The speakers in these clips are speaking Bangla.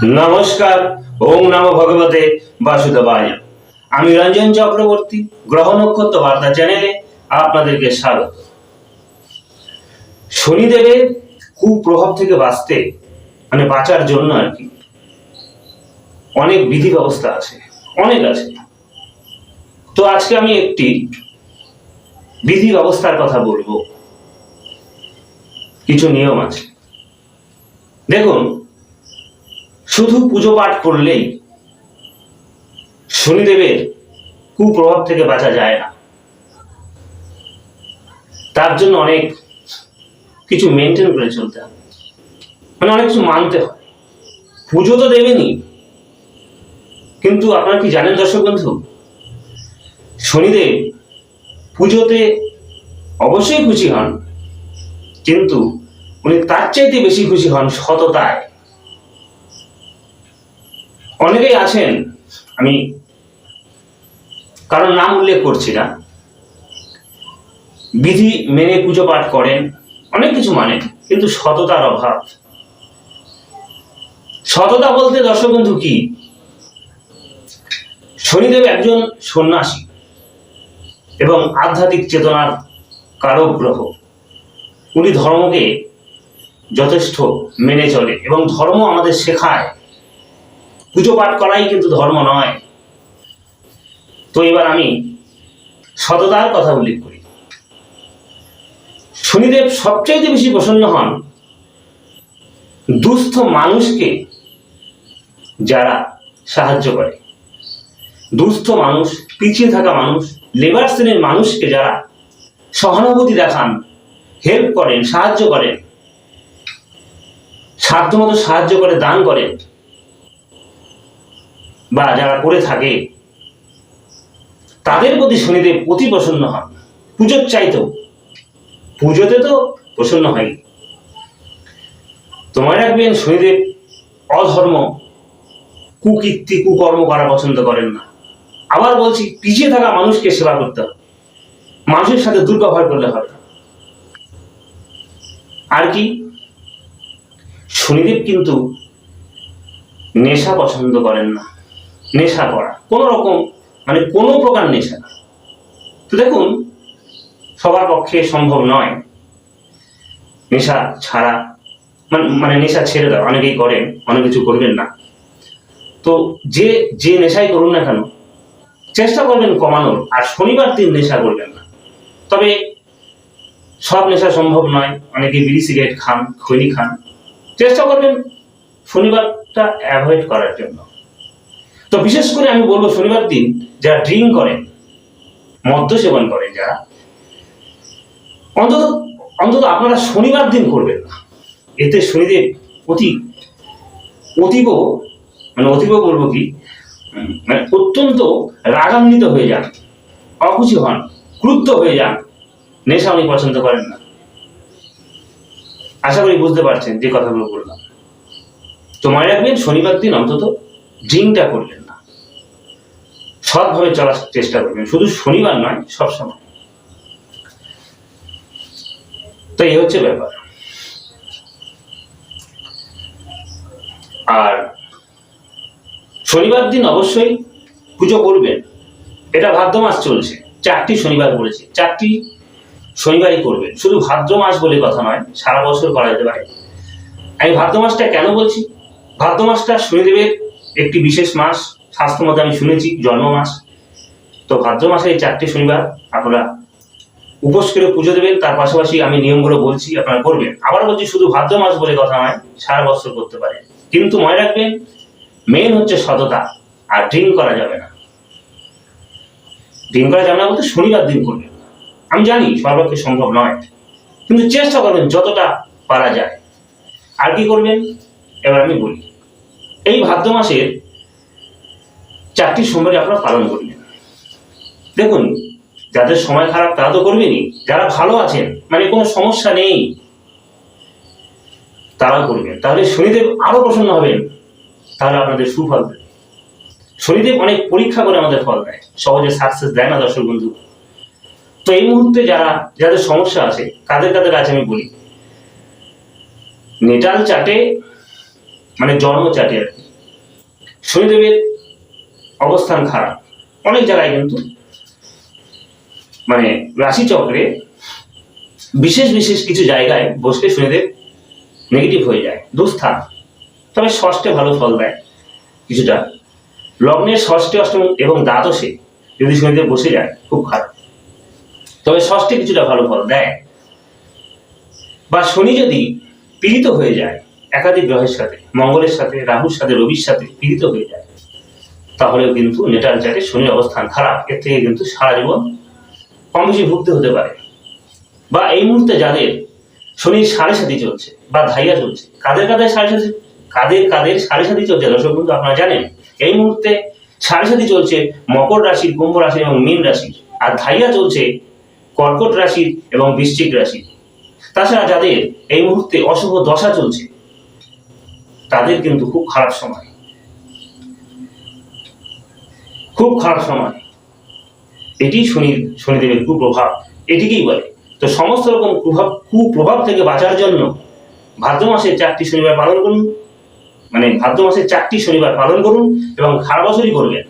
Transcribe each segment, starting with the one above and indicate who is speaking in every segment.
Speaker 1: নমস্কার। ওম নমো ভগবতে বাসুদেবায়। আমি রঞ্জন চক্রবর্তী, গ্রহ নক্ষত্র বার্তা চ্যানেলে আপনাদেরকে স্বাগত। শনিদেবের কুপ্রভাব থেকে বাঁচতে বাঁচার জন্য আর কি অনেক বিধি ব্যবস্থা আছে, অনেক আছে। তো আজকে আমি একটি বিধি ব্যবস্থার কথা বলবো। কিছু নিয়ম আছে। দেখুন, শুধু পুজো পাঠ করলেই শনিদেবের কুপ্রভাব থেকে বাঁচা যায় না। তার জন্য অনেক কিছু মেনটেন করে চলতে হবে, অনেক কিছু মানতে হয়। পুজো তো দেবেনই, কিন্তু আপনারা কি জানেন দর্শক বন্ধু, শনিদেব পুজোতে অবশ্যই খুশি হন, কিন্তু উনি তার চাইতে বেশি খুশি হন সততায়। অনেকেই আছেন, আমি কারণ নাম উল্লেখ করছি না, বিধি মেনে পুজো পাঠ করেন, অনেক কিছু মানেন, কিন্তু সততার অভাব। সততা বলতে দর্শক বন্ধু কি, শনিদেব একজন সন্ন্যাসী এবং আধ্যাত্মিক চেতনার কারক গ্রহ। উনি ধর্মকে যথেষ্ট মেনে চলে এবং ধর্ম আমাদের শেখায়। পুজো পাঠ করাই কিন্তু ধর্ম নয়। তো এবার আমি সততার কথা উল্লেখ করি। শনিদেব সবচাইতে বেশি প্রসন্ন হন দুস্থ মানুষকে যারা সাহায্য করে। দুস্থ মানুষ, পিছিয়ে থাকা মানুষ, লেবার শ্রেণীর মানুষকে যারা সহানুভূতি দেখান, হেল্প করেন, সাহায্য করেন, সাধ্যমতো সাহায্য করে দান করেন, বা যারা করে থাকে, তাদের প্রতি শনিদেব অতি প্রসন্ন হন। পুজোর চাইতেও, পুজোতে তো প্রসন্ন হয়। তোমায় রাখবেন, শনিদেব অধর্ম, কুকীর্তি, কুকর্ম করা পছন্দ করেন না। আবার বলছি, পিছিয়ে থাকা মানুষকে সেবা করতে হবে, মানুষের সাথে দুর্ব্যবহার করলে হবে না। আর কি, শনিদেব কিন্তু নেশা পছন্দ করেন না। নেশা করা কোনো রকম, কোনো প্রকার নেশা না। তো দেখুন, সবার পক্ষে সম্ভব নয় নেশা ছাড়া, নেশা ছেড়ে দাও। অনেকেই করেন, অনেক কিছু করবেন না। তো যে নেশাই করুন না কেন, চেষ্টা করবেন কমানোর। আর শনিবার দিন নেশা করবেন না। তবে সব নেশা সম্ভব নয়, অনেকে বিড়ি সিগারেট খান, খৈনি খান। চেষ্টা করবেন শনিবারটা অ্যাভয়েড করার জন্য। তো বিশেষ করে আমি বলবো, শনিবার দিন যারা ড্রিঙ্ক করেন, মদ্য সেবন করেন, যারা অন্তত আপনারা শনিবার দিন করবেন না। এতে শনিদেব অতীব বলবো কি, অত্যন্ত রাগান্বিত হয়ে যান, অখুশি হন, ক্রুদ্ধ হয়ে যান। নেশা উনি পছন্দ করেন না। আশা করি বুঝতে পারছেন যে কথাগুলো বললাম। তো মনে রাখবেন, শনিবার দিন অন্তত ড্রিঙ্কটা করবেন না। সৎভাবে চলার চেষ্টা করবেন, শুধু শনিবার নয়, সবসময়। তো এই হচ্ছে ব্যাপার। আর শনিবার দিন অবশ্যই পুজো করবেন। এটা ভাদ্র মাস চলছে, 4টি শনিবার পড়েছে, 4টি শনিবারই করবেন। শুধু ভাদ্র মাস বলে কথা নয়, সারা বছর করা যেতে পারে। আমি ভাদ্র মাসটা কেন বলছি, ভাদ্র মাসটা শনিদেবের একটি বিশেষ মাস, শাস্ত্র মতে আমি শুনেছি জন্ম মাস। তো ভাদ্র মাসে এই 4টি শনিবার আপনারা উপোস করে পুজো দেবেন। তার পাশাপাশি আমি নিয়মগুলো বলছি, আপনারা করবেন। আবার বলছি, শুধু ভাদ্র মাস বলে কথা নয়, সারা বছর করতে পারে। কিন্তু মনে রাখবেন, মেন হচ্ছে সততা। আর ড্রিঙ্ক করা যাবে না। ড্রিঙ্ক করা যাবে না বলতে শনিবার দিন করবেন। আমি জানি সর্বপক্ষে সম্ভব নয়, কিন্তু চেষ্টা করবেন যতটা পারা যায়। আর কি করবেন, এবার আমি বলি। এই ভাদ্র মাসের 4টি সোমবার আপনারা পালন করবেন। দেখুন, যাদের সময় খারাপ তারা তো করবেনই, যারা ভালো আছেন, কোনো সমস্যা নেই, তারা করবেন। তাহলে শনিদেব আরো প্রসন্ন হবেন, তাহলে আপনাদের সুফল দেবে। শনিদেব অনেক পরীক্ষা করে আমাদের ফল দেয়, সহজে সাকসেস দেয় না দর্শক বন্ধু। তো এই মুহূর্তে যাদের সমস্যা আছে, কাদের আছে আমি বলি। নেটাল চাটে, জন্ম চাটে আর কি, শনিদেবের অবস্থান খারাপ অনেক জায়গায়, কিন্তু মানে রাশিচক্রে বিশেষ বিশেষ কিছু জায়গায় বসলে শনিদেব নেগেটিভ হয়ে যায়, দুস্থান। তবে ষষ্ঠে ভালো ফল দেয় কিছুটা। লগ্নের ষষ্ঠে, অষ্টম এবং দ্বাদশে যদি শনিদেব বসে যায় খুব খারাপ, তবে ষষ্ঠে কিছুটা ভালো ফল দেয়। বা শনি যদি পীড়িত হয়ে যায় একাধিক গ্রহের সাথে, মঙ্গলের সাথে, রাহুর সাথে, রবির সাথে পীড়িত হয়ে যায়, তাহলেও কিন্তু নেটাল চার্টে শনির অবস্থান খারাপ। এর থেকে কিন্তু সারা জীবন কম বেশি ভুগতে হতে পারে। বা এই মুহূর্তে যাদের শনির সাড়ে সাথী চলছে বা ধাইয়া চলছে, কাদের সাড়ে সাথী চলছে দর্শক বন্ধু আপনারা জানেন। এই মুহূর্তে সাড়ে সাথী চলছে মকর রাশির, কুম্ভ রাশির এবং মীন রাশির, আর ধাইয়া চলছে কর্কট রাশির এবং বৃশ্চিক রাশির। তাছাড়া যাদের এই মুহূর্তে অশুভ দশা চলছে তাদের কিন্তু খুব খারাপ সময়, খুব খারাপ সময়। এটি শনিদেবের কুপ্রভাব, এটিকেই বলে। তো সমস্ত রকম কুপ্রভাব থেকে বাঁচার জন্য ভাদ্র মাসে 4টি শনিবার পালন করুন, মানে ভাদ্র মাসে 4টি শনিবার পালন করুন এবং সারা বছরই করবেন।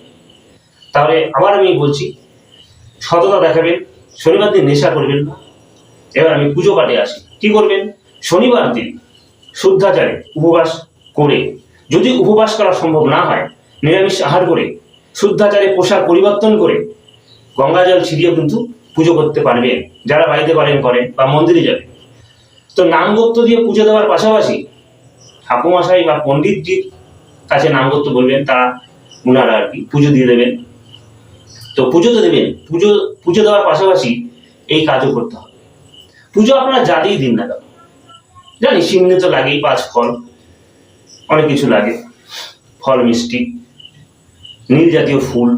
Speaker 1: তাহলে আবার আমি বলছি, সততা দেখাবেন, শনিবার দিন নেশা করবেন না। এবার আমি পুজো পাঠে আসি। কি করবেন? শনিবার দিন শুদ্ধাচারে উপবাস করে, যদি উপবাস করা সম্ভব না হয় নিরামিষ আহার করে, শুদ্ধাচারে পোশাক পরিবর্তন করে গঙ্গা জল ছিটিয়েও কিন্তু পুজো করতে পারবেন। যারা বাড়িতে করেন বা মন্দিরে যাবেন। তো নামগত্য দিয়ে পুজো দেওয়ার পাশাপাশি ঠাকুমশাই বা পণ্ডিতজির কাছে নামগত্য বলবেন, তারা ওনারা আর কি পুজো দিয়ে দেবেন। তো পুজো তো দেবেন, পুজো দেওয়ার পাশাপাশি এই কাজও করতে হবে। পুজো আপনারা যা দিয়ে দিন না কেন, জানি সিমনে তো লাগেই, 5 ফল, অনেক কিছু লাগে, ফল, মিষ্টি, নীল জাতীয় ফুল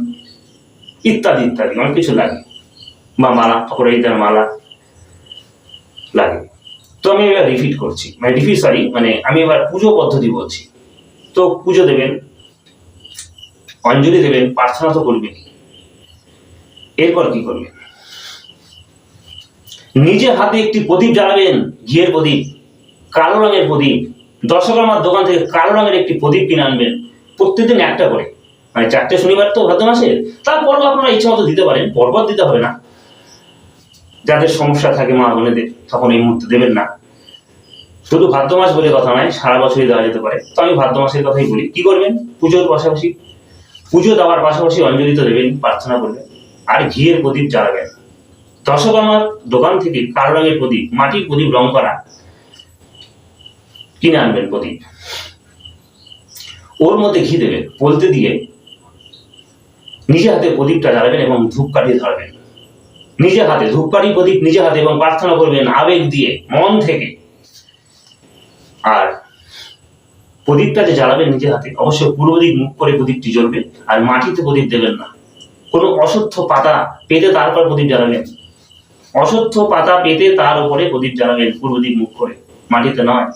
Speaker 1: ইত্যাদি ইত্যাদি অনেক কিছু লাগে, বা মালা, অপরাজিতার মালা লাগে। তো আমি এবার আমি এবার পুজো পদ্ধতি বলছি। তো পুজো দেবেন, অঞ্জলি দেবেন, প্রার্থনা তো করবেন। এরপর কি করবেন? নিজে হাতে একটি প্রদীপ জ্বালাবেন, ঘিয়ের প্রদীপ, কালো রঙের প্রদীপ। দশকর্মার দোকান থেকে কালো রঙের একটি প্রদীপ কিনে আনবেন, প্রত্যেকদিন একটা করে, মানে 4টে শনিবার তো ভাদ্র মাসে। তারপর আপনারা ইচ্ছা মতো দিতে পারেন, পরপর দিতে হবে না। যাদের সমস্যা থাকে মা বোনেদের, তখন এই মুহূর্তে দেবেন না। শুধু ভাদ্র মাস বলে কথা নয়, সারা বছরই দেওয়া যেতে পারে। তো আমি ভাদ্র মাসের কথাই বলি। কি করবেন? পুজো দেওয়ার পাশাপাশি অঞ্জলি তো দেবেন, প্রার্থনা করবেন, আর ঘিয়ের প্রদীপ জ্বালাবেন। দশকর্মার দোকান থেকে কালো রঙের প্রদীপ, মাটির প্রদীপ রং করা কিনে আনবেন প্রদীপ। ওর মধ্যে ঘি দেবেন, বলতে দিয়ে নিজে হাতে প্রদীপটা জ্বালাবেন এবং ধূপকাঠি ধরাবেন। নিজে হাতে ধূপকাঠি, প্রদীপ নিজে হাতে, এবং প্রার্থনা করবেন আবেগ দিয়ে, মন থেকে। আর প্রদীপটা যে জ্বালাবেন নিজে হাতে, অবশ্যই পূর্ব দিক মুখ করে প্রদীপটি জ্বলবে। আর মাটিতে প্রদীপ দেবেন না, কোনো অশ্বত্থ পাতা পেতে তারপর প্রদীপ জ্বালাবেন। অশ্বত্থ পাতা পেতে তার উপরে প্রদীপ জ্বালাবেন, পূর্ব দিক মুখ করে, মাটিতে নয়।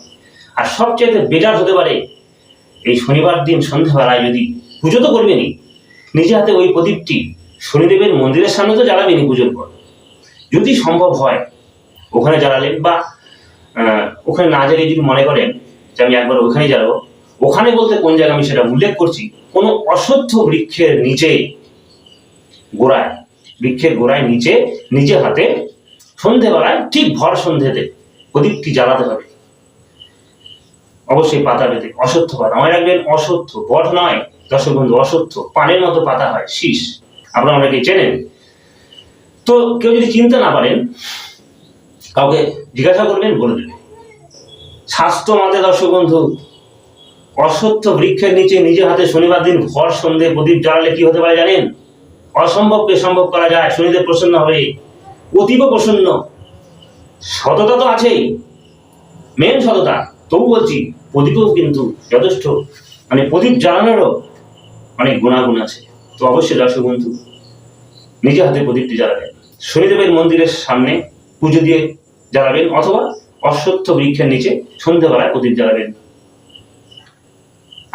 Speaker 1: আর সবচেয়ে বেটার হতে পারে এই শনিবার দিন সন্ধ্যাবেলায়, যদি পুজো তো করবেনই, নিজে হাতে ওই প্রদীপটি শনিদেবের মন্দিরের সামনে তো জ্বালাবেনই পুজোর পর, যদি সম্ভব হয় ওখানে জ্বালালেন। বা ওখানে না জ্বালিয়ে যদি মনে করেন যে আমি একবার ওখানেই জ্বালাবো, ওখানে বলতে কোন জায়গায় আমি সেটা উল্লেখ করছি, কোনো অশ্বত্থ বৃক্ষের নিচে, বৃক্ষের গোড়ায় নিচে নিজে হাতে সন্ধ্যেবেলায়, ঠিক ভর সন্ধ্যেতে প্রদীপটি জ্বালাতে হবে। অবশ্যই পাতা পেতে, অশ্বত্থ পাতা, মনে রাখবেন, অশ্বত্থ, বট নয় দর্শক বন্ধু, অশ্বত্থ পানের মতো পাতা হয়, শীষ, আপনারা অনেকেই চেনেন। তো কেউ যদি চিনতে না পারেন, কাউকে জিজ্ঞাসা করবেন, বলে দেবে। শাস্ত্র মতে দর্শক বন্ধু, অশ্বত্থ বৃক্ষের নিচে নিজে হাতে শনিবার দিন ভর সন্ধে প্রদীপ জ্বালালে কি হতে পারে জানেন? অসম্ভবকে সম্ভব করা যায়, শনিদেব প্রসন্ন হবে, অতীব প্রসন্ন। সততা তো আছেই, মেন সততা। তবু বলছি, প্রদীপও কিন্তু যথেষ্ট, মানে প্রদীপ জ্বালানোরও অনেক গুণাগুণ আছে। তো অবশ্যই দর্শক বন্ধু, নিজে হাতে প্রদীপটি জ্বালাবেন, শনিদেবের মন্দিরের সামনে পুজো দিয়ে জ্বালাবেন, অথবা অশ্বত্থ বৃক্ষের নিচে সন্ধ্যেবেলায় প্রদীপ জ্বালাবেন।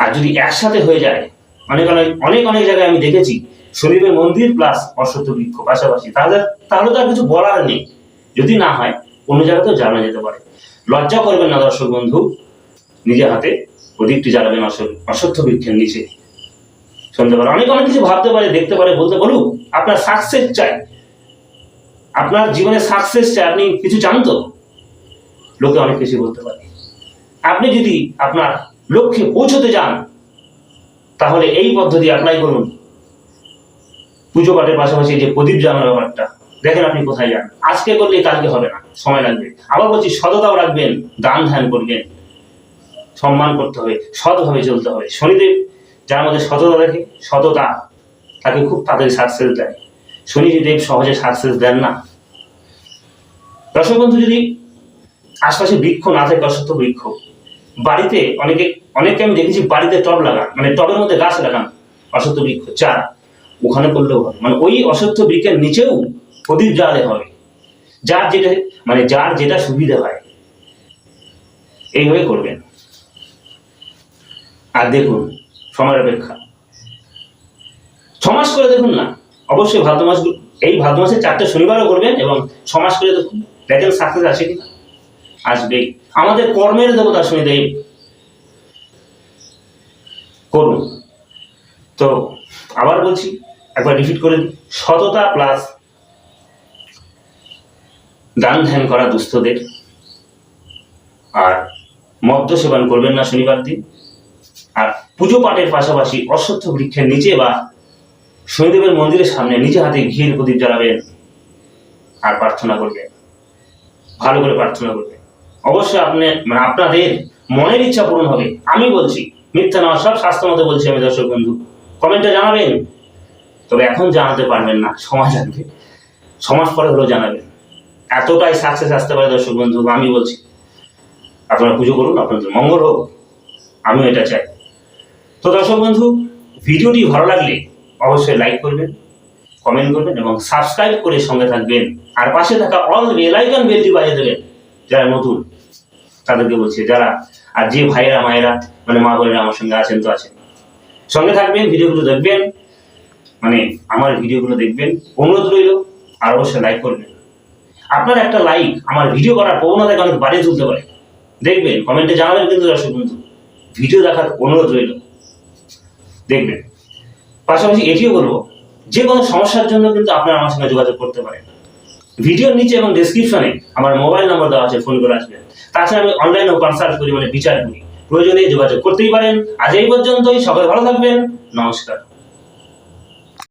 Speaker 1: আর যদি একসাথে হয়ে যায়, অনেক জায়গায় আমি দেখেছি শনিদেবের মন্দির প্লাস অশ্বত্থ বৃক্ষ পাশাপাশি, তাহলে তো আর কিছু বলার নেই। যদি না হয় অন্য জায়গাতেও জ্বালানো যেতে পারে। লজ্জা করবেন না দর্শক বন্ধু, নিজে হাতে প্রদীপটি জ্বালাবেন অশ্বত্থ বৃক্ষের নিচে। শুনতে পারে, অনেক অনেক কিছু ভাবতে পারে, দেখতে পারে, বলতে বলুক। আপনার সাকসেস চাই, আপনার জীবনে সাকসেস চাই, আপনি কিছু চান তো, লোকে অনেক কিছু বলতে পারে। আপনি যদি আপনার লক্ষ্যে পৌঁছতে চান তাহলে এই পদ্ধতি অ্যাপ্লাই করুন। পুজো পাঠের পাশাপাশি যে প্রদীপ জ্বালানোর ব্যাপারটা, দেখেন আপনি কোথায় যান। আজকে করলে কালকে হবে না, সময় লাগবে। আবার বলছি, সততাও রাখবেন, দান ধ্যান করবেন, সম্মান করতে হবে, সৎভাবে চলতে হবে। শনিদেব যার মধ্যে সততা দেখে, সততা তাকে খুব তাড়াতাড়ি সাকসেস দেয়। শনিদেব সহজে সাকসেস দেন না। দর্শক বন্ধু, যদি আশপাশে বৃক্ষ না থাকে, অশ্বত্থ বৃক্ষ, বাড়িতে অনেকে আমি দেখেছি বাড়িতে টব লাগান, মানে টবের মধ্যে গাছ লাগান, অশ্বত্থ বৃক্ষ চারা, ওখানে করলেও হবে। মানে ওই অশ্বত্থ বৃক্ষের নিচেও প্রদীপ জ্বালালে হবে, যার যেটা সুবিধা হয় এইভাবে করবেন। আর দেখুন, সময়ের অপেক্ষা 6 মাস করে দেখুন না, অবশ্যই ভাদ্র মাস, এই ভাদ্র মাসে 4টে শনিবারও করবেন এবং 6 মাস করে দেখুন, দেখেন সাকসেস আসে কিনা। আসবেই। আমাদের কর্মের দেবতা শনিদেব। করুন। তো আবার বলছি, একবার রিপিট করে দিই, সততা প্লাস দান ধ্যান করা দুস্থদের। আর মদ্য সেবন করবেন না শনিবার দিন। আর পুজো পাঠের পাশাপাশি অশ্বত্থ বৃক্ষের নিচে বা শনিদেবের মন্দিরের সামনে নিজে হাতে ঘিয়ের প্রদীপ জ্বালাবেন আর প্রার্থনা করবেন, ভালো করে প্রার্থনা করবেন। অবশ্যই আপনাদের মনের ইচ্ছা পূরণ হবে। আমি বলছি, মিথ্যা নয়, সব শাস্ত্র মতো বলছি আমি। দর্শক বন্ধু, কমেন্টে জানাবেন, তবে এখন জানাতে পারবেন না, সময় লাগবে, সমাজ পরে হলেও জানাবেন। এতটাই সাকসেস আসতে পারে দর্শক বন্ধু, আমি বলছি। আপনারা পুজো করুন, আপনাদের মঙ্গল হোক, আমিও এটা চাই। তো দর্শক বন্ধু, ভিডিওটি ভালো লাগলে অবশ্যই লাইক করবেন, কমেন্ট করবেন এবং সাবস্ক্রাইব করে সঙ্গে থাকবেন। আর পাশে থাকা অল বেল আইকন বেলটি বাজিয়ে দেবেন যারা নতুন তাদেরকে বলছি, যারা আর যে ভাইয়েরা মায়েরা মানে মা বোনেরা আমার সঙ্গে আছেন তো আছেন, সঙ্গে থাকবেন, ভিডিওগুলো দেখবেন, মানে আমার ভিডিওগুলো দেখবেন, অনুরোধ রইল। আর অবশ্যই লাইক করবেন। আপনার একটা লাইক আমার ভিডিও করার প্রবণতাকে অনেক বাড়িয়ে তুলতে পারে। দেখবেন, কমেন্টে জানাবেন কিন্তু দর্শক বন্ধু, ভিডিও দেখার অনুরোধ রইল, দেখবেন। পাশাপাশি এটিও বলবো, যে কোনো সমস্যার জন্য কিন্তু আপনারা আমার সঙ্গে যোগাযোগ করতে পারেন। ভিডিওর নিচে এবং ডেসক্রিপশনে আমার মোবাইল নাম্বার দেওয়া আছে, ফোন করে আসবেন। তাছাড়া আমি অনলাইনেও কনসাল্ট করি, মানে বিচার করি, প্রয়োজনে যোগাযোগ করতেই পারেন। আজ এই পর্যন্তই, সবাই ভালো থাকবেন, নমস্কার।